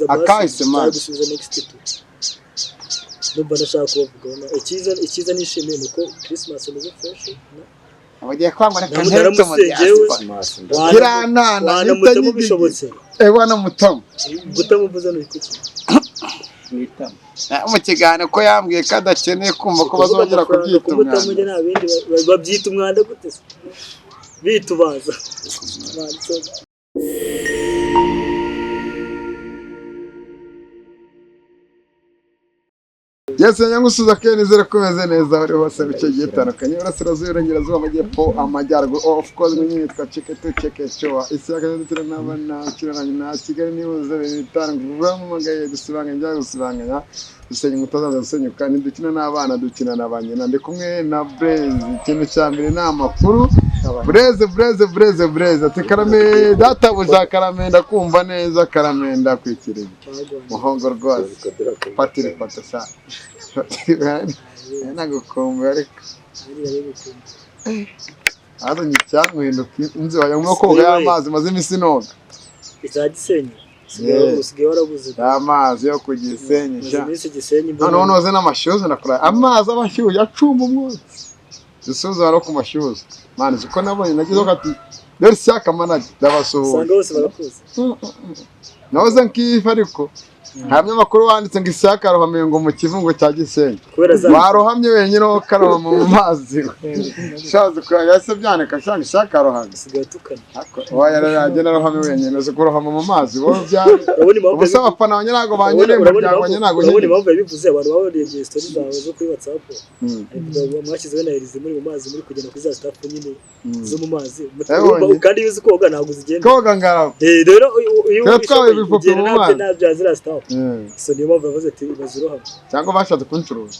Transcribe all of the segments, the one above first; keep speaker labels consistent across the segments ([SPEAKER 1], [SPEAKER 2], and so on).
[SPEAKER 1] akahise man
[SPEAKER 2] gusubiza next to ndumva ndashaka kuvuga ikiza nishimiye nuko Christmas imeze fresh
[SPEAKER 1] abagiye kwangwa
[SPEAKER 2] nakanteretse mu
[SPEAKER 1] kiranana
[SPEAKER 2] nitanye bishobotse
[SPEAKER 1] wana mutamo
[SPEAKER 2] gutamuvuza no ikuki
[SPEAKER 1] nitamo mu kiganiro ko yambwiye ko adakeneye kumva ko bazongera kubyita
[SPEAKER 2] umwanda nabindi babyita umwanda gute bitubaza
[SPEAKER 1] Yese nyangusuza kenizere kumeze neza ari hose bice gitandukanye urasirazuba irengerazuba amajyepfo amajyaruguru of course nyine twaceke cyo isi yakadutira n'abana kiraranye na Kigali nibuze bitanga magaye dusibanga njya gusibanganya dusenya umutaza dusenyuka dukina n'abana dukina n'abanyina ndi kumwe na Breze ikintu cya mbere na makuru Breze ati karame databuja karame ndakumva neza karame ndakwikirije muhongo rwose patire patasa nagukumva ariko azanye cyanguhinduka inzu yamwe koga y'amazi maze imisi noga
[SPEAKER 2] izagisenye usigaye warabuze
[SPEAKER 1] amazi yo kugisenyesha none noze n'amashyuza nakora amazi abashyuye acumba umwotsi dusuza baro ku mashyuza mane ziko nabonye nagize kati dore syaka manaje ndabasuhuza
[SPEAKER 2] sanga bose barakuze
[SPEAKER 1] nahoze nkifa ariko hamwe makuru wanditse ngo isyaka rohamye ngo mu kivungo cya Gisenyi warohamye wenyine wo karoma mu mazi shaze ko yase byaneka shanga isyaka rohamye
[SPEAKER 2] sigatukana
[SPEAKER 1] oya yaragena rohamye wenyine zo kurohama mu mazi bo byari ubusaba apana abanyirago banyine mu byango nyinago
[SPEAKER 2] urabona impamvu yabivuze abantu babarebye story zawe zo kuri WhatsApp ariko mwashyizeho na Elize muri mu mazi muri kugenda kuri za staff nyine zo mu mazi kandi yuzi koga ntabwo zigenda
[SPEAKER 1] koga ngara
[SPEAKER 2] rero
[SPEAKER 1] iyo twawe bivuga mu mazi
[SPEAKER 2] nabyazira staff so niyo mpamvu bavuze ati bazirohama
[SPEAKER 1] cyangwa bashatse kuncuruza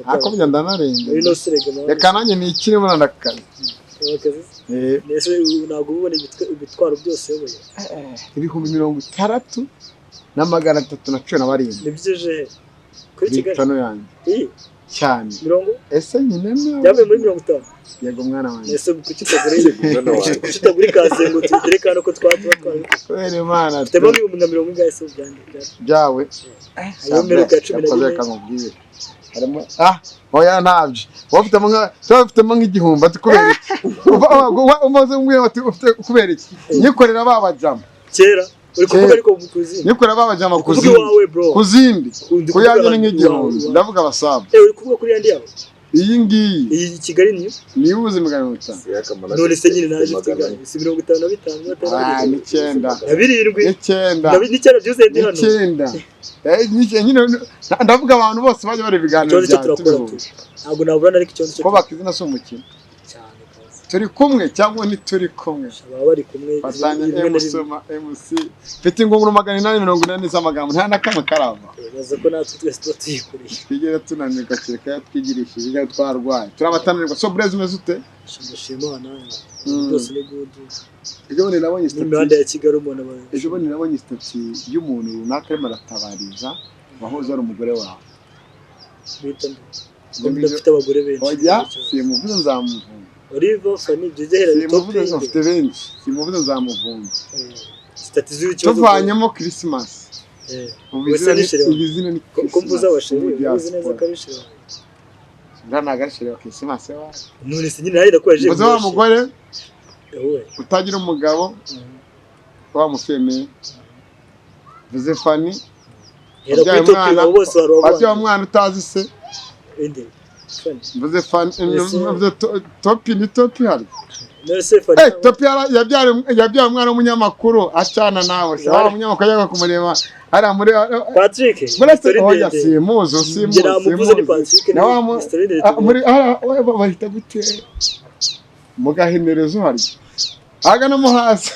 [SPEAKER 1] ako bya ndanarinde
[SPEAKER 2] ino serege
[SPEAKER 1] reka nanjye ni ikiri muri ndakazi
[SPEAKER 2] nese ntabwo ubone ibitwaro byose yoboye
[SPEAKER 1] ibihumbi 60 na 317
[SPEAKER 2] nibyeje kuri Kigali
[SPEAKER 1] tano yanjye cyane ese nyine
[SPEAKER 2] yabaye muri 50
[SPEAKER 1] yego mwana wanjye
[SPEAKER 2] ese kukitaguri kaze ngo tuterekana ko twatuba
[SPEAKER 1] kwere mana
[SPEAKER 2] tema ibihumbi 100 ngase
[SPEAKER 1] byawe
[SPEAKER 2] ayo mereka 10
[SPEAKER 1] reka nkubwire harimo oya ntabyo wafite nk'igihumbi ati kubera iki umaze umwe ati ufite kubera iki nyikorera babajama
[SPEAKER 2] kera uri kuvuga ariko kuzindi
[SPEAKER 1] nyikorera babajama kuzindi kuyanye nk'igihumbi ndavuga abasaba
[SPEAKER 2] uri kuvuga kuri yandi yabo
[SPEAKER 1] iyi ngiyi
[SPEAKER 2] iyi Kigali niyo
[SPEAKER 1] ubuze 500
[SPEAKER 2] none se nyine naje Kigali si 55
[SPEAKER 1] ni 9
[SPEAKER 2] 9 byose ndi hano
[SPEAKER 1] 9 nyine ndavuga abantu bose baje bari biganiro
[SPEAKER 2] ntabwo nabura ariko icyo
[SPEAKER 1] ko bakizina so umukino turi kumwe cyangwa ni turi kumwe
[SPEAKER 2] baba bari kumwe
[SPEAKER 1] basanya musoma MC mfite ingunguru 880 z'amagambo nta nakamwe karava
[SPEAKER 2] baza ko natwe twese tuyikuriye
[SPEAKER 1] twigera tunanirwa kireka yatwigirishije ibyo twarwaye turabatanirwa so Breze umeze ute
[SPEAKER 2] shimana byose ni good
[SPEAKER 1] ejo ni nabonye
[SPEAKER 2] imihanda ya Kigali umuntu abantu
[SPEAKER 1] ejo ni nabonye stati y'umuntu runaka arimo aratabariza wahoze ari umugore wawe
[SPEAKER 2] bita ndafite abagore benshi
[SPEAKER 1] oya simuvuze nzamuvuma
[SPEAKER 2] Oliver Fani byegera
[SPEAKER 1] simuvuze ufite benshi simuvuze nzamuvuma
[SPEAKER 2] stati z'ikibazo
[SPEAKER 1] tuvanyemo Christmas ubizina ni
[SPEAKER 2] kumbuza abashiri ubizina neza kabishira
[SPEAKER 1] ndanagashire wa Christmas wa
[SPEAKER 2] none se nyine narira kwaje
[SPEAKER 1] muzo wa mugore utagira umugabo wa mufeme Vuze Fani Abya mwana utazi se
[SPEAKER 2] ende
[SPEAKER 1] Vuze Fani topi ni topi hari
[SPEAKER 2] nese Fani
[SPEAKER 1] topi yabyara umwana w'umunyamakuru acana nawe wa munyamakuru yaga kumureba ari muri
[SPEAKER 2] Patrick
[SPEAKER 1] oya simuzo nawe muri bahita gute mugahenerezo hari agana mu hasi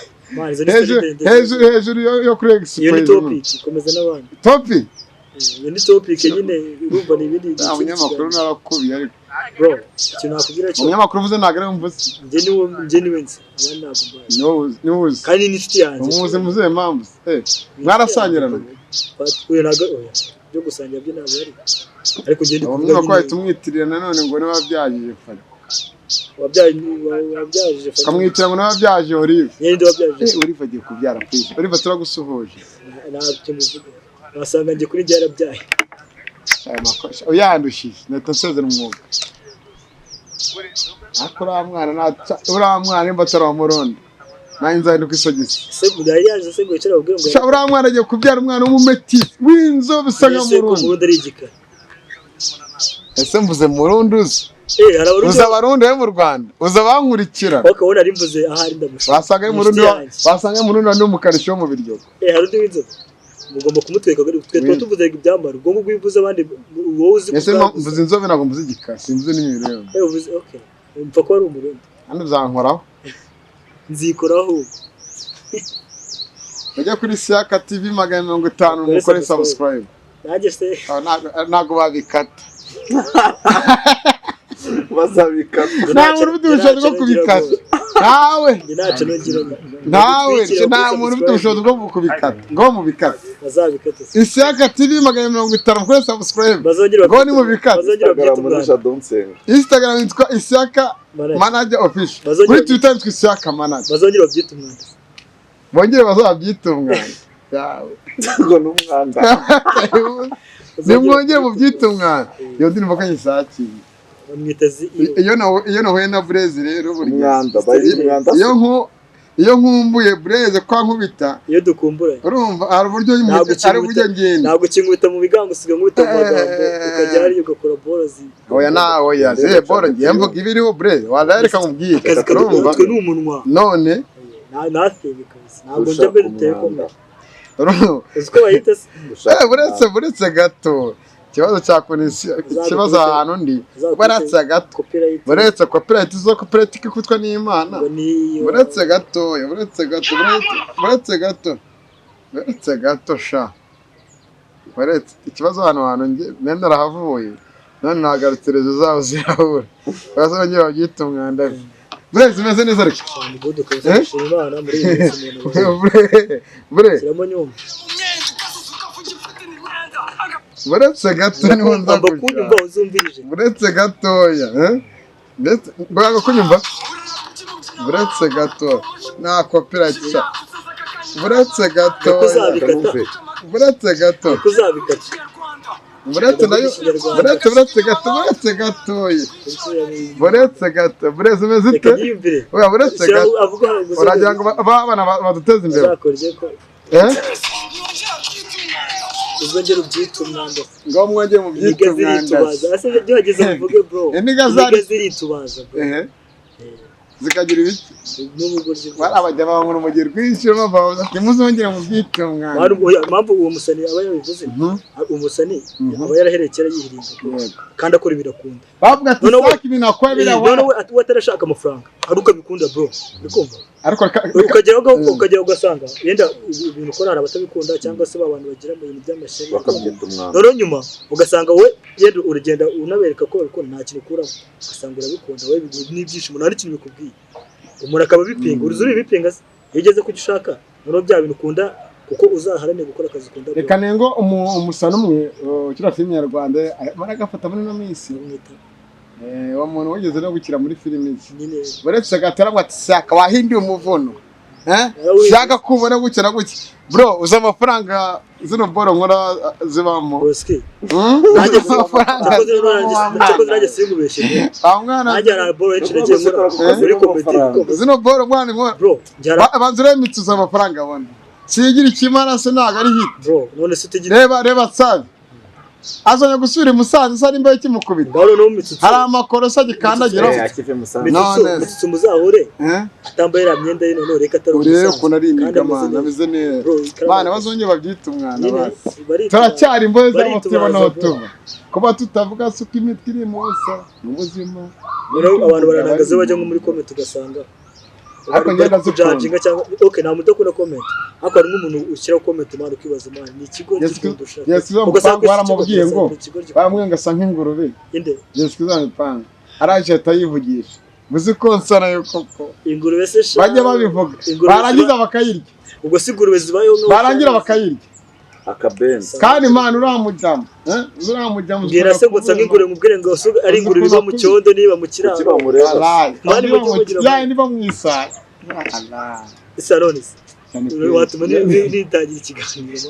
[SPEAKER 1] hejuru yo kuri express
[SPEAKER 2] komeza n'abandi
[SPEAKER 1] topi
[SPEAKER 2] iyo ni topic nyine urumva ni ibindi
[SPEAKER 1] abanyamakuru narakubiye ariko
[SPEAKER 2] bro ikintu nakubwira cyo
[SPEAKER 1] umunyamakuru uvuze nagare mvuze
[SPEAKER 2] njye ni wense abandi ntabwo
[SPEAKER 1] no
[SPEAKER 2] kandi ni inshuti yanjye
[SPEAKER 1] muze mpamvu mwarasangirana
[SPEAKER 2] uyu naga oya byo gusangira byo ntabwo ari ariko ngende
[SPEAKER 1] kuvuga ko ahita umwitirira nanone ngo niba byagiye fari
[SPEAKER 2] wabyaje
[SPEAKER 1] kamwitira ngo nababyaje Olive
[SPEAKER 2] yende wabyaje
[SPEAKER 1] Olive agiye kubyara please Olive turagusuhuje
[SPEAKER 2] ntabyo muvuga wasanga ngiye kuri njye yarabyaye
[SPEAKER 1] uyandushije neta nsezera umwuga akora mwana imba taramuronda nanjye nzahinduka isogisi
[SPEAKER 2] se mudari yaje se ngo yicara ubwira ngo
[SPEAKER 1] uriya mwana agiye kubyara umwana w'umumeti w'inzobe usa nka murundi
[SPEAKER 2] ubundi ari igikara
[SPEAKER 1] ese mvuze murundi uzi uza abarundi bo mu Rwanda uza bankurikira
[SPEAKER 2] ukabona ari mvuze ahari ndamushaka
[SPEAKER 1] wasanga murundi wandi w'umukarishi wo mu biryogo
[SPEAKER 2] hari undi w'inzobe mugomba kumutweka twe tuvuze ibyambaro ubwo ngubwo bivuze abandi wowe uzi
[SPEAKER 1] ese mvuze inzobe ntabwo mvuze igikara simvuze n'imibereho
[SPEAKER 2] uvuze okay mpfa ko ari umurundi
[SPEAKER 1] hano uzankoraho
[SPEAKER 2] nzikoraho
[SPEAKER 1] bajya kuri Siaka TV 50 mukore subscribe
[SPEAKER 2] nanjye se
[SPEAKER 1] ntago babikata
[SPEAKER 3] bazabikata
[SPEAKER 1] nta muntu ufite ubushobozi bwo kubikata nawe nta muntu ufite ubushobozi bwo kubikata ngo mubikata
[SPEAKER 2] bazabikata
[SPEAKER 1] Siaka TV 50 mukore subscribe ngo ni mubikata Instagram yitwa Siaka manager official kuri Twitter yitwa Siaka manager
[SPEAKER 2] bazongera babyita umwanda
[SPEAKER 1] bongere bazabyita umwanda yawe
[SPEAKER 3] ngo n'umwanda
[SPEAKER 1] nimwongere mu byita umwanda iyo ndirimbo kanyisaki iyo nahuye na Breze rero buri
[SPEAKER 3] umwanda
[SPEAKER 1] iyo nkumbuye Breze kwa nkubita
[SPEAKER 2] iyo dukumburanye
[SPEAKER 1] urumva hari uburyo ari uburyo ngenda
[SPEAKER 2] ntabwo kinkubita mu bigango usiga nkubita mu magambo ukajya hariyo ugakora borozi
[SPEAKER 1] oya ze boro ngiye mvuga ibiriho Breze wadareka nkubwire
[SPEAKER 2] urumva twe n'umunwa
[SPEAKER 1] none
[SPEAKER 2] natwe bikabisa ntabwo njya mbere telekombe uziko bayita se
[SPEAKER 1] buretse gato ikibazo cya konesiyo ikibazo ahantu ndi buretse gato buretse copyright zo copyright ikutwa n'Imana buretse gato sha buretse ikibazo hantu nge nenda rahavuye none nagarutse rezo zaho zirabura bazongera babyita umwanda Breze meze neza ariko buretse gato niho nza
[SPEAKER 2] kunyumva uzumvirije
[SPEAKER 1] buretse gatoya ndetse mbaga kunyumva buretse gato na copyright cha buretse gato buretse gato
[SPEAKER 2] kuzabikata
[SPEAKER 1] buretse nayo buretse gato Breze meze ite oya buretse gato uragira ngo abana baduteze imbere
[SPEAKER 2] uzongera ubyita umwanda
[SPEAKER 1] ngo mwongere mu byita umwanda
[SPEAKER 2] ase byo hageze muvuge bro
[SPEAKER 1] indiga
[SPEAKER 2] ziritubaza bro
[SPEAKER 1] zikagira ibiki
[SPEAKER 2] n'ubugoryi
[SPEAKER 1] barabajya bankura mu gihe rwinshi bavaza timuzongera mu byita umwanda
[SPEAKER 2] mpamvu uwo musani aba yabivuze umusani aba yaraherekera yihirinda kandi akora ibirakunda
[SPEAKER 1] bavuga ati saki ibintu akora birabona
[SPEAKER 2] none we atarashaka amafaranga aruka bikunda bro bikumva
[SPEAKER 1] ariko
[SPEAKER 2] ukajya ugasanga yenda ibintu ukora hari abatabikunda cyangwa se abantu bagira mu bintu by'amashanyarazi
[SPEAKER 3] bakabyita umwanda
[SPEAKER 2] none nyuma ugasanga we yenda urugenda unabereka ko nta kintu ukuramo ugasanga urabikunda we n'ibyishimo nta n'ikintu bikubwiye umuntu akaba bipinga uruzuri bipinga se iyo ugeze ku ushaka none bya bintu ukunda kuko uzaharane gukora akazi ukunda
[SPEAKER 1] reka nengo umusana umwe kira filime nyarwanda baragafata muri no minsi wa muntu wigeze no gukira muri filime
[SPEAKER 2] nyine
[SPEAKER 1] buretse gatarabwa ati Siaka wahindiye umuvuno shaka kubona gukira guki bro uza amafaranga zino boro nkora zibamo
[SPEAKER 2] boski
[SPEAKER 1] najye amafaranga
[SPEAKER 2] najye singubeshe
[SPEAKER 1] mwana
[SPEAKER 2] najye ara boro ecirege muri comedy
[SPEAKER 1] zino boro mwana nkora
[SPEAKER 2] bro
[SPEAKER 1] abanzure mitsuza amafaranga abona sigira ikimana se naga ari hit
[SPEAKER 2] bro none se tugira
[SPEAKER 1] reba sabe azanya gusubira musanze sari mbaye kimukubita
[SPEAKER 2] baro no mitsutsu
[SPEAKER 1] hari amakorosa gikandagira
[SPEAKER 2] none mitsutsu muzahure atambaye ra myenda yino none reka atari
[SPEAKER 1] urebe ko nari indigamana bize neza bana bazonye babyita umwana basi turacyari imboye z'amutima no tuba kuba tutavuga suko imitwe iri musa n'ubuzima
[SPEAKER 2] abantu baranagaze bajya nko muri comment ugasanga
[SPEAKER 1] ariko ngenda
[SPEAKER 2] zujajinga cyangwa okay nta mudakora comment ariko hari nk'umuntu ushyira comment mara ukibaza man ni ikigo cy'indusha
[SPEAKER 1] ugasanga baramubwiye ngo baramwenga asa nk'ingurube
[SPEAKER 2] inde
[SPEAKER 1] yesizamipanga araje atayivugisha muzi ko nsana yo koko
[SPEAKER 2] ingurube se
[SPEAKER 1] bajya babivuga barangiza bakayirya
[SPEAKER 2] ubwo sigurube zibayeho
[SPEAKER 1] barangira bakayirya
[SPEAKER 3] akabenzi
[SPEAKER 1] kandi imana uramujyamo
[SPEAKER 2] mbwira se ngo nsange ingurube mubwire ngo ari ingurube iba mu cyondo niba mu kiraro
[SPEAKER 1] niba mu isaha
[SPEAKER 2] isaroni watuma nitangira ikiganiro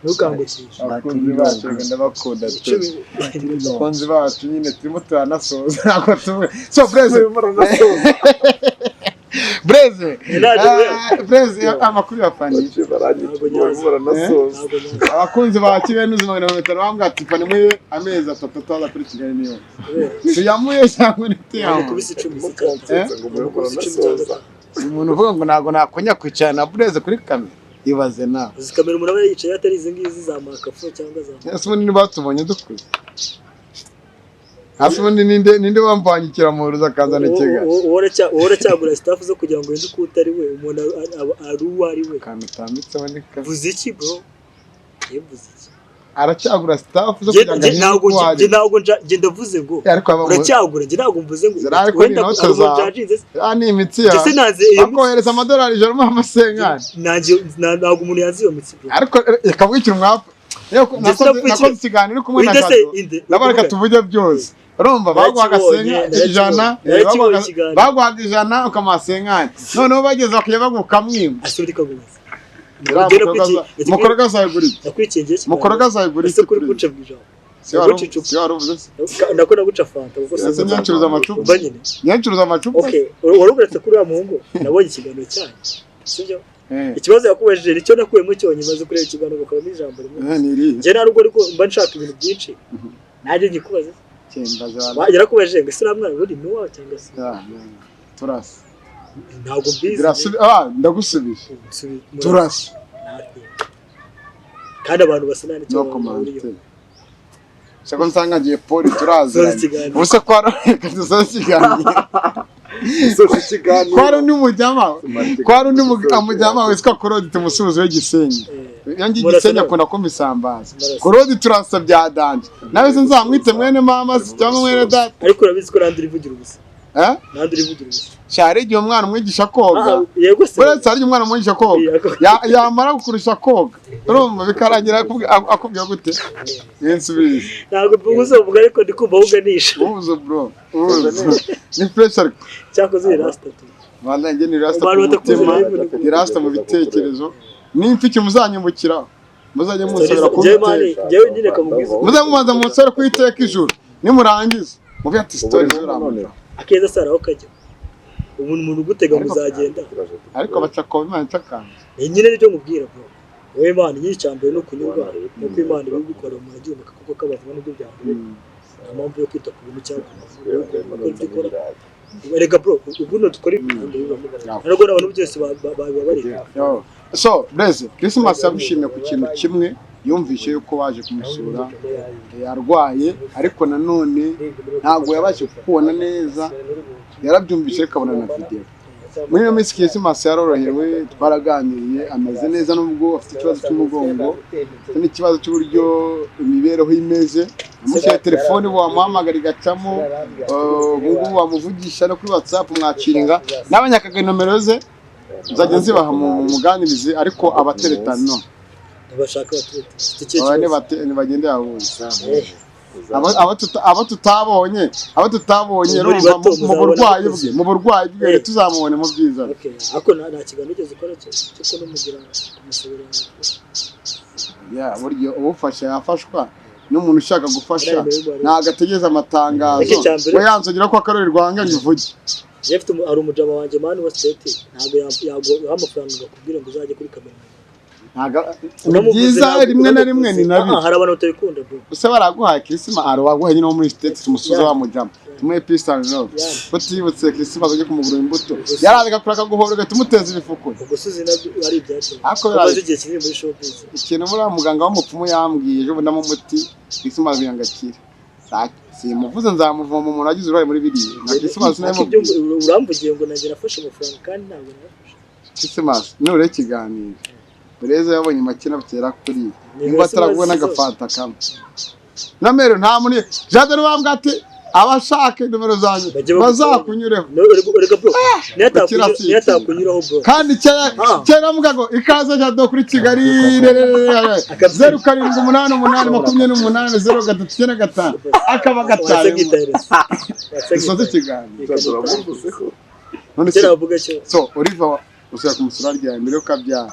[SPEAKER 2] ntukangukishe
[SPEAKER 1] abakunzi bacu ndabakunda abakunzi bacu nyine turimo turanasoza ntabwo tuvuge so Breze amakuru ya Fani abakunzi ba Kigali n'ubuzima bwa Metero bambwa ati Fani muri amezi 3 ataza kuri Kigali niyo tuyamuye cyangwa ntiyamu
[SPEAKER 2] kubisi 10
[SPEAKER 1] umuntu uvuga ngo ntago nakonya kwicara na Breze kuri kamera ibaze nawe
[SPEAKER 2] uzi kamera umuntu aba yicaye atari izi ngizi za makafo cyangwa za
[SPEAKER 1] ese ubundi batubonye dukuze hasi ubundi ninde wampanyikira mu ruza kazana Kigali
[SPEAKER 2] uhora cyagura staff zo kugira ngo yende ko utari we umuntu ari we
[SPEAKER 1] kamutambitse aboneka
[SPEAKER 2] vuze iki bro yevuze iki
[SPEAKER 1] aracyagura staff zo kugira ngo
[SPEAKER 2] ntabwo ndavuze ngo uracyagura ntabwo mvuze ngo
[SPEAKER 1] wenda kuzajinze ni imitsi ya akohereza amadolari ijana mu amasenkani
[SPEAKER 2] ntabwo umuntu yazi iyo mitsi bro
[SPEAKER 1] ariko yakabwikira umwapu nakoze ikiganiro kumwe na Kado ndabareka tuvuge byose urumva bagwaga ijana bagwaga ijana ukamasenkani noneho bageze bakwiye bagukamwima
[SPEAKER 2] asubika gubaza
[SPEAKER 1] mukoroga sayiguri mukoroga sayiguri
[SPEAKER 2] se kuri guca bwijabo ndakora guca fanta kuko
[SPEAKER 1] se nyancuruza amacupa nyancuruza amacupa
[SPEAKER 2] okay waruguretse kuri wa muhungu nabonye ikiganiro cyanyu sibyo ikibazo yakubajije nicyo nakuyemo cyonye maze kureba ikiganiro bakaba n'ijambo rimwe nje narugo ariko mba nshaka ibintu byinshi naje ngikubaza wagera kubajije ngo sira mwana buri nuwa cyangwa se
[SPEAKER 1] turasa
[SPEAKER 2] ntabwo mbizi
[SPEAKER 1] ndagusubije turasa
[SPEAKER 2] kandi abantu basanane cyo
[SPEAKER 1] Sako nsanga ngiye poli turaziranye ubuse ko areka tuzakiganira kwari undi mujyama witwa Korodi tumusubize w'igisenyi yangi igisenyi akunda kumisambaza Korodi turasa bya danje nawe se nzamwite mwene mama cyangwa mwene data
[SPEAKER 2] ariko urabizi ko randiri vugira ubusa randiri vugira ubusa
[SPEAKER 1] cyari igihe umwana umwigisha koga
[SPEAKER 2] yego se
[SPEAKER 1] bure cyari umwana umwigisha koga yamara gukurusha koga urumva bikarangira akubwiye gute yensubize
[SPEAKER 2] ntabwo uvuga ariko ndikumva uganisha
[SPEAKER 1] ubuzo bro ni pressure
[SPEAKER 2] cyakoze rasta tu
[SPEAKER 1] wanda nge ni rasta ni rasta mu bitekerezo n'imfiki muzanyambukira muzajye musubira ku
[SPEAKER 2] jewe nyine kamubwiza
[SPEAKER 1] muzamubanza mu nsoro kwiteka ijuru nimurangiza muvuye ati story z'uramura
[SPEAKER 2] akeza saraho kajya umuntu gutega muzagenda
[SPEAKER 1] ariko bacako Imana cyakanga
[SPEAKER 2] nyine nicyo mubwira bro wowe Imana nyiri cyambere no kunyurwa no kw'Imana ibigukora mu gihugu kuko kabavuga n'ibyo byambere amamvu yo kwita ku bintu cyangwa erega bro ubuno dukora ibintu ariko n'abantu byose babareka
[SPEAKER 1] so Breze Christmas yagushimye ku kintu kimwe yumvishe yuko waje kumusura yarwaye ariko nanone ntabwo yabashe kubona neza yarabyumvishe kabona na video muri iyo minsi Christmas yarorohewe twaraganiriye ameze neza nubwo afite ikibazo cy'umugongo n'ikibazo cy'uburyo imibereho imeze amushyira telefone wamuhamagara igacamo ubungubu wamuvugisha no kuri WhatsApp mwaciringa n'abanyakaga nomero ze nzajya nzibaha mu muganirize ariko abateretana no
[SPEAKER 2] bashaka
[SPEAKER 1] ni bagende yahuza abo tutabonye mu burwayi bwe tuzamubone mu byiza
[SPEAKER 2] ariko nta kiganiro ugeze ukora cyo kumugira kumusubira
[SPEAKER 1] buryo ubufasha yafashwa n'umuntu ushaka gufasha ntago ategeza amatangazo we yanzogera ko akarori rwanganye uvuge
[SPEAKER 2] yefite ari umujama wanje mani wa state ntago yaguha amafaranga bakubwira ngo uzajye kuri kamera
[SPEAKER 1] byiza rimwe na rimwe ni nabi
[SPEAKER 2] hari abantu batabikunda bro
[SPEAKER 1] gusa baraguhaye Christmas waguhaye nyine muri state tumusuza wa mujama tumwe pistol no batibutse Christmas ujye kumugura imbuto yaraza kuraka guhorega tumuteza ibifuko
[SPEAKER 2] ugusuzi nabyo ari ibyacu akoze igihe kinini muri shopping
[SPEAKER 1] ikintu muri muganga w'umupfumu yambwiye ejo ndamo umuti Christmas yangakira simuvuze nzamuvoma umuntu agize uruhare muri biriya na Christmas nayo
[SPEAKER 2] uramvugiye ngo nagera afashe amafaranga kandi ntabwo nafashe
[SPEAKER 1] Christmas nure ikiganiro Breze yabonye makina butera kuri nimba ataraguwe n'agafanta kamwe namero nta muri jade rubambwa ati abashaka nimero zanyu bazakunyureho
[SPEAKER 2] rega bro niyatakunyuraho bro
[SPEAKER 1] kandi cyera muga ngo ikaze cyado kuri Kigali 0788280335 akaba gataye isoze kiganiro none
[SPEAKER 2] cyera bavuga cyo
[SPEAKER 1] so Oliver usaka kumusura rya mbere ukabyara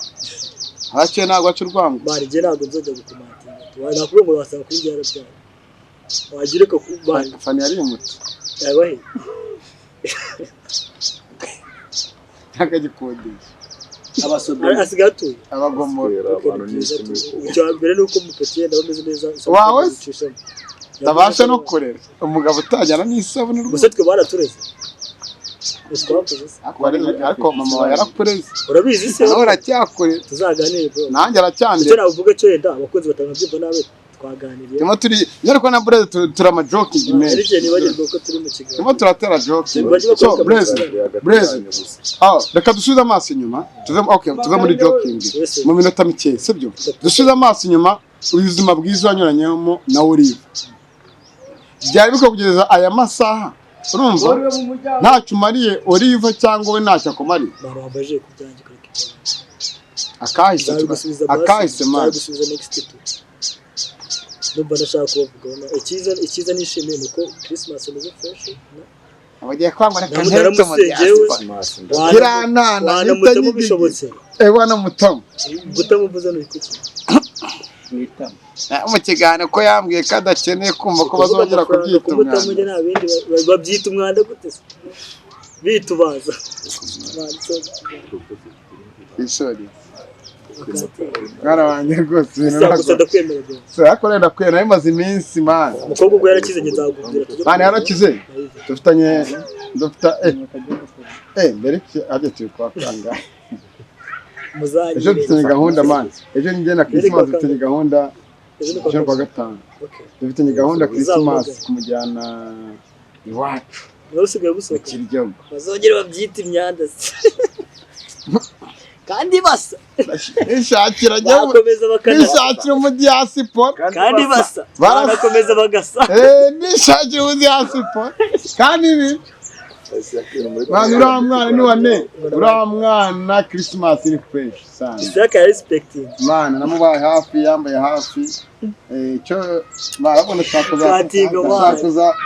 [SPEAKER 1] hace nagwa cy'urwango
[SPEAKER 2] bari je ntabwo nzoja gukomantinga nakubwo ngo wasanga kuri njye yarabyara wagire ko kubana
[SPEAKER 1] fani yari umuti
[SPEAKER 2] yabahe
[SPEAKER 1] akagikodesha
[SPEAKER 2] abasodera asigatuye
[SPEAKER 1] abagomora
[SPEAKER 3] abantu n'isimi
[SPEAKER 2] icyo mbere nuko mupetiye ndabameze neza
[SPEAKER 1] wawe tabasha no korera umugabo utajyana n'isabune
[SPEAKER 2] gusa twe baratureze
[SPEAKER 1] ariko mama wawe yarakureze
[SPEAKER 2] urabizi se
[SPEAKER 1] nawe uracyakorera
[SPEAKER 2] tuzaganire bro
[SPEAKER 1] nanjye aracyandira
[SPEAKER 2] icyo navuga cyo yenda abakunzi batanabyumva nawe twaganiriye
[SPEAKER 1] timo turi nyariko na Breze turama joking man
[SPEAKER 2] ariko nibagirwa ko turi mu kiganiro
[SPEAKER 1] timo turatera joking so Breze reka dusubize amaso inyuma tuve muri joking mu minota mike sibyo dusubize amaso inyuma ubuzima bwiza wanyuranyemo na Oliver byari bikokugeza aya masaha urumva ntacyo umariye Oliver cyangwa we ntacyo akomariye
[SPEAKER 2] barambaje kubyanjye kuri
[SPEAKER 1] akahise man
[SPEAKER 2] numva ndashaka kuvuga icyiza nishimiye nuko Christmas imeze fresh
[SPEAKER 1] abagiye kwangura
[SPEAKER 2] kanjye mu
[SPEAKER 1] kiranana
[SPEAKER 2] nitanye bishobotse
[SPEAKER 1] bana mutamu
[SPEAKER 2] gutamuvuza no ikuki
[SPEAKER 1] mu kiganiro ko yambwiye ko adakeneye kumva ko bazongera kubyita umwanda
[SPEAKER 2] nta bindi babyita umwanda gute bitubaza
[SPEAKER 1] isori Karabanye rwose
[SPEAKER 2] ndakwemera
[SPEAKER 1] kwera imaze iminsi man
[SPEAKER 2] umukobwa ubwo yarakize nzagubwira
[SPEAKER 1] man yarakize dufitanye mbere ajye turi kwa kanga ejo dufitanye gahunda man ejo njye na Christmas dufitanye gahunda ejo kwa gatanu dufitanye gahunda Christmas kumujyana iwacu
[SPEAKER 2] usigaye busohoka
[SPEAKER 1] kiryogo
[SPEAKER 2] bazongera babyita imyanda kandi basa
[SPEAKER 1] ishakira mu diaspora
[SPEAKER 2] kandi basa barakomeza bagasa
[SPEAKER 1] nishakira mu diaspora kandi ibi uramwana Christmas ni fresh sana
[SPEAKER 2] isaka respecting
[SPEAKER 1] mana namubaye hafi yambaye hafi cyo barabona shakuza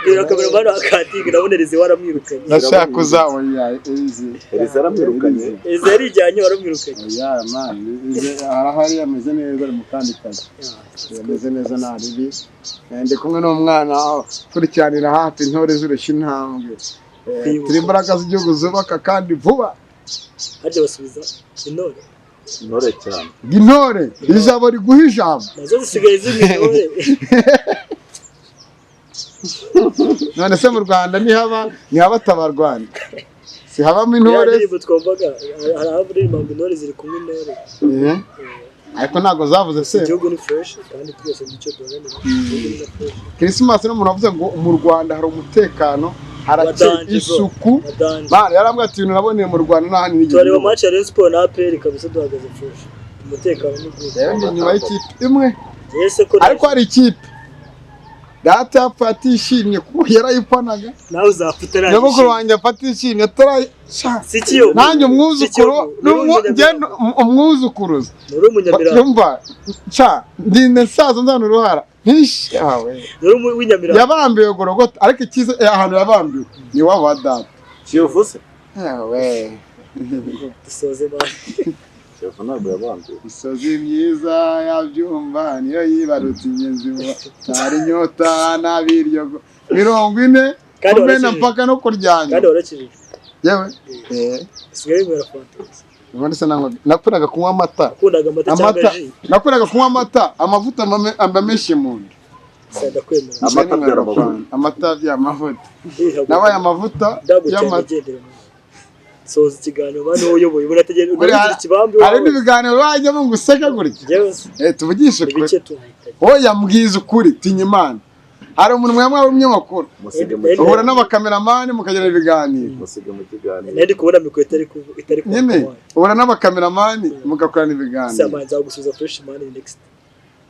[SPEAKER 2] bira kamera bano akatiga nabonereze waramwirukanye
[SPEAKER 1] nashakuza oya
[SPEAKER 3] Breze aramwirukanye
[SPEAKER 2] yarijyanye waramwirukanye
[SPEAKER 1] oya man arahari yameze neza ari mu kandi kazi yameze neza naribi ndi kumwe n'umwana kuricyanira hafi intore z'urushyi intambwe turi imbaraga z'igihugu zubaka kandi vuba
[SPEAKER 2] hajya basubiza intore
[SPEAKER 3] cyane
[SPEAKER 1] intore ijabo riguha ijambo
[SPEAKER 2] nazo zisigaye z'intore
[SPEAKER 1] none se mu Rwanda ntihaba tabarwanda si habamo intore
[SPEAKER 2] twumvaga hari intore ziri kumwe intore
[SPEAKER 1] ariko ntago zavuze se
[SPEAKER 2] igihugu ni fresh kandi twese nicyo duharanira
[SPEAKER 1] Christmas no umuntu avuze ngo mu Rwanda hari umutekano harakeye isuku bari yarambwa ati ibintu naboneye mu Rwanda n'ahandi n'igihe
[SPEAKER 2] turi mu match ya Rayon Sport na APR kabisa duhagaze fresh umutekano ni bwiza
[SPEAKER 1] nyuma y'ikipe imwe
[SPEAKER 2] yese ko
[SPEAKER 1] ariko hari ikipe data yapfatishimye kuko yarayipanaga
[SPEAKER 2] nawe uzafutera
[SPEAKER 1] nyogokuru wanjye apfatishimye
[SPEAKER 2] sikiyo
[SPEAKER 1] nanjye umwuzukuruza
[SPEAKER 2] nuri umunyamira
[SPEAKER 1] yumva ndi nsaza nzana uruhara ntishawe
[SPEAKER 2] nuri w'inyamira
[SPEAKER 1] yabambiwe gorogota ariko ikiza ahantu yabambiwe ni wa data
[SPEAKER 3] kiyovuze
[SPEAKER 2] dusoze bana
[SPEAKER 3] kiyovu ntabwo yabambiwe
[SPEAKER 1] isozi myiza yabyumva niyo yibarutse inyenzi tari inyota n'abiryogo 40 kumena mpaka no kuryanya
[SPEAKER 2] kandi warakirije
[SPEAKER 1] yewe
[SPEAKER 2] sigaye mwera fantasy
[SPEAKER 1] ubundi se nakundaga kunywa amata
[SPEAKER 2] amata
[SPEAKER 1] nakundaga kunywa amata amavuta ambameshe mu nda amata y'amavuta nabaye amavuta y'amata soza ikiganiro bano uyoboye burategera unagira ikibambi ari n'ibiganiro bajyamo ngo useke gutya tuvugishe kuri oya mbwiza ukuri tinya Imana hari umuntu mwamwe w'umunyamakuru uhura n'abakameramani mukagira ibiganiro
[SPEAKER 2] ndi kubona mikoro itari
[SPEAKER 1] nyine uhura n'abakameramani mugakorana ibiganiro
[SPEAKER 2] samanza gusubiza fresh man next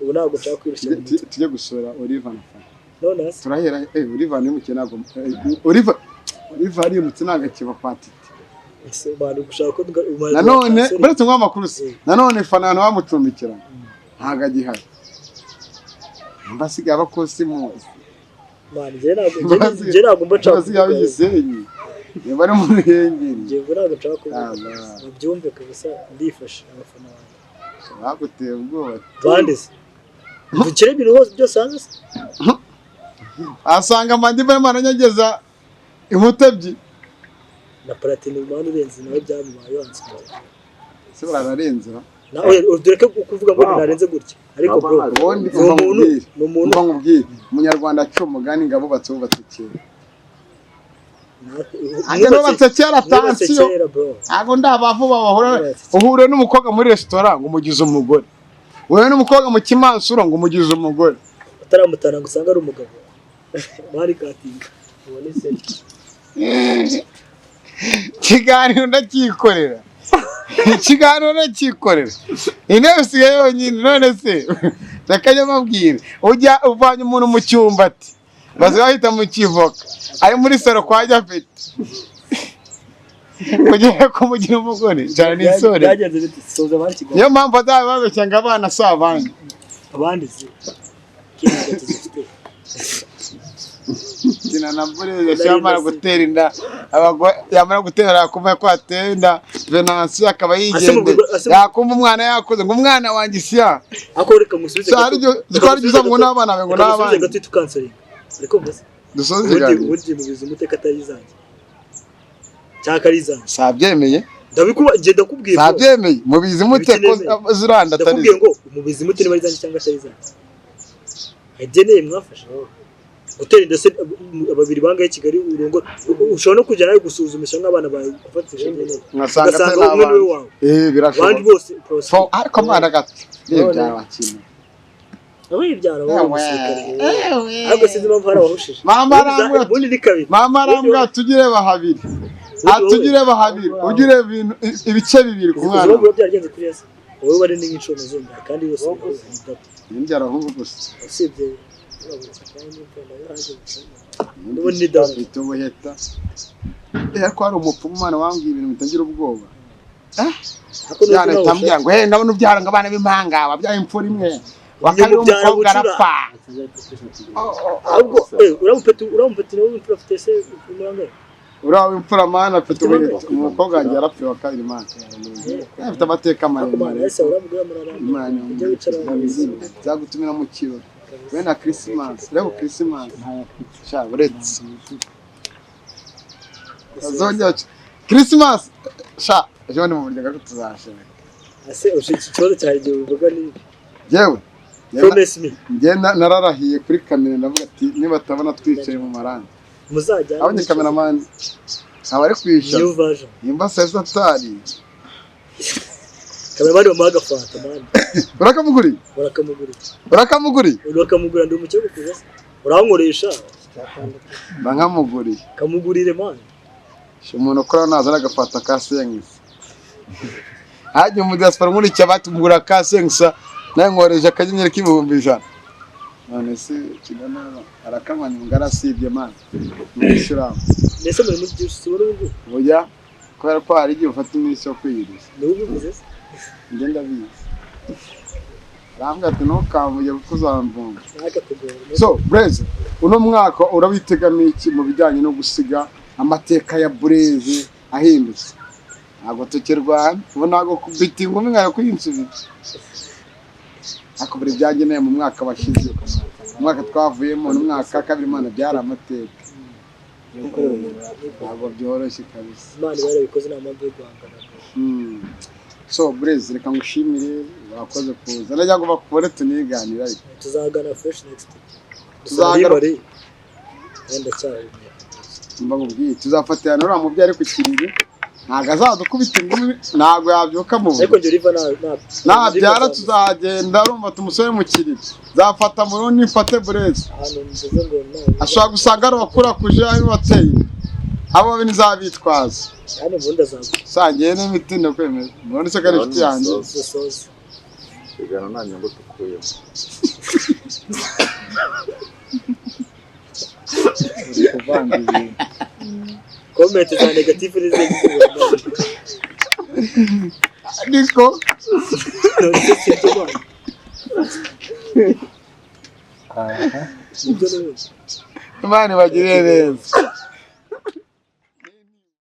[SPEAKER 2] ubu ntabwo nshaka kwirushya
[SPEAKER 1] tujye gusura Oliver na Fani
[SPEAKER 2] none hasi
[SPEAKER 1] turahera Oliver ni mukina ntabwo Oliver ari mukina agakiba kwa Titi
[SPEAKER 2] ese bari gushaka ko
[SPEAKER 1] nanone buretse ngo amakuru se nanone fanana bamucumbikira ntago agihari mbasiga abakosi mu
[SPEAKER 2] man je ntabwo mbaca
[SPEAKER 1] mbasiga bigisenyi bari mu ruhengeri
[SPEAKER 2] je ntabwo nshaka kuvuga nabyumve kabisa ndifashe abafana banjye
[SPEAKER 1] baguteye ubwoba
[SPEAKER 2] bandise dukire ibintu hose byose hanze
[SPEAKER 1] asanga mandiba y'Imana nyageza imutebyi
[SPEAKER 2] na platine mwana urenze nawe byamubaye yanze
[SPEAKER 1] se bararenze
[SPEAKER 2] nawe ureke kuvuga ngo narenze gutya ariko bro
[SPEAKER 1] umuntu nkubwiye umunyarwanda aca umugani ngabo batsubatse kera Anje no batsekera tansiyo ago ndabavu babahora uhure n'umukobwa muri restaurant ngo umugize umugore wewe n'umukobwa mu kimansuro ngo umugize umugore
[SPEAKER 2] utaramutana gusanga ari umugabo bari katinga ubone se
[SPEAKER 1] kiganiro ndakikorera intebe sigaye yonyine none se nakajya mabwira ujya uvanye umuntu mu cyumba ati bazahita mu kivoka ari muri saro kwa Japhet ugiye kumugira umugore cyane n'isore niyo mpamvu azababeshya ngo abana si abandi
[SPEAKER 2] se
[SPEAKER 1] kina na Breze yamara gutera inda abagore yamara gutera kumva ko atera inda Venansi akaba yigende yakumva umwana yakoze ngo umwana wanjye siya
[SPEAKER 2] akoreka musubize
[SPEAKER 1] twari giza ngo n'abana be ngo n'abana
[SPEAKER 2] gatatu tukansori ariko mbese
[SPEAKER 1] dusoze gari
[SPEAKER 2] ugiye mubiza umuteka atayizanjye cyaka arizanjye
[SPEAKER 1] sabyemeye
[SPEAKER 2] ndabikuba nje ndakubwiye
[SPEAKER 1] sabyemeye mubizi umuteko ziranda atari
[SPEAKER 2] ndakubwiye ngo mubizi umuteko niba arizanjye cyangwa atayizanjye ageneye mwafasha gutera ndetse ababiri bangaye Kigali urongo ushobora no kujya nayo gusuzumisha nk'abana bawe gufatisha nene
[SPEAKER 1] ngasanga
[SPEAKER 2] umwe niwe wawe
[SPEAKER 1] birashoboka
[SPEAKER 2] abandi bose
[SPEAKER 1] ariko mwana gato byara bakina
[SPEAKER 2] ibyara bamusirikare ariko sinzi impamvu hari abahushije
[SPEAKER 1] mama arambwira tugire bahabiri ugire ibintu ibice bibiri ku mwana
[SPEAKER 2] ubu byagenze kuri yase wowe bari n'inshuro zumba kandi bose
[SPEAKER 1] nimbyara ahubwo gusa
[SPEAKER 2] usibye
[SPEAKER 1] ndabona ni David ubuheta ko ari umupfumu Imana wambwiye ibintu bitagira ubwoba cyane tambya ngo ndabona ubyara ngo abana b'impanga babyaye imfura imwe wakari umukobwa arapfa
[SPEAKER 2] ahubwo urampeti nawe imfura afite se umuranga
[SPEAKER 1] urawe imfura mana afite umukobwa wanjye arapfa wakari Imana afite amateka maremare Imana zagutumira mu kirori wena Christmas rero Christmas sha buretse azonja Christmas sha jone mu buryo gato tuzashaka
[SPEAKER 2] ase ushiki kibazo cyaje uvuga ni
[SPEAKER 1] yewe
[SPEAKER 2] promise me
[SPEAKER 1] ngenda nararahiye kuri kamera ndavuga ati niba tabona twicaye mu maranga
[SPEAKER 2] muzajya
[SPEAKER 1] abanye cameraman abari kwisha nimba sasa tari
[SPEAKER 2] kamera bari bamuha agafanta mani urakamuguri ndi umukeye kuza urankoresha
[SPEAKER 1] bankamuguri
[SPEAKER 2] kamugurire mani
[SPEAKER 1] umuntu ukora naza agafata ka sengisa hajye mu diaspora muri cyabatugura ka sengisa naye nkoreje akanyenyeri k'ibihumbi 100 none se kigana arakamanya ngarasibye mani mwishura
[SPEAKER 2] ndetse muri byose urugo
[SPEAKER 1] oya kubera ko hari igihe ufata iminsi yo kwiyiriza
[SPEAKER 2] n'ubivuze
[SPEAKER 1] ngenda bizi rambwa ati ntukavuye kuzambunga so Breze uno mwaka urabitegamiye iki mu bijyanye no gusiga amateka ya Breze ahindutse ntabwo tukirwana ubu ntabwo kubita ingumi nkayo kuyinsubiza akubura ibyageneye mu mwaka washize umwaka twavuyemo n'umwaka kabiri Imana byari amateka ntabwo byoroshye kabisa
[SPEAKER 2] Imana yarabikoze n'amabwe y'Rwanda
[SPEAKER 1] so Breze reka ngushimire wakoze kuza najya ngo bakubone tuniganira
[SPEAKER 2] tuzagana fresh next
[SPEAKER 1] tuzagana
[SPEAKER 2] wenda cyane
[SPEAKER 1] mbabwiye tuzafatira nora mu byari ku kiriri ntago azadukubita ingumi ntago yabyuka mu
[SPEAKER 2] ariko nje riva
[SPEAKER 1] na byara tuzagenda urumva tumusore mu kiriri zafata mu rundi mfate Breze ashaka gusanga ari bakura kuje ari bateye abo bini zabitwaza
[SPEAKER 2] hano bunda zago
[SPEAKER 1] sangiye n'imiti ndakwemeza none se kare ifite yanjye
[SPEAKER 3] igana nta nyungu tukuyemo
[SPEAKER 4] uri kuvanga ibintu.
[SPEAKER 2] komenti za negative n'izigize
[SPEAKER 1] niko
[SPEAKER 2] none se ibyo bana
[SPEAKER 4] aha
[SPEAKER 2] ibyo n'ubundi
[SPEAKER 1] Imana ibagirire neza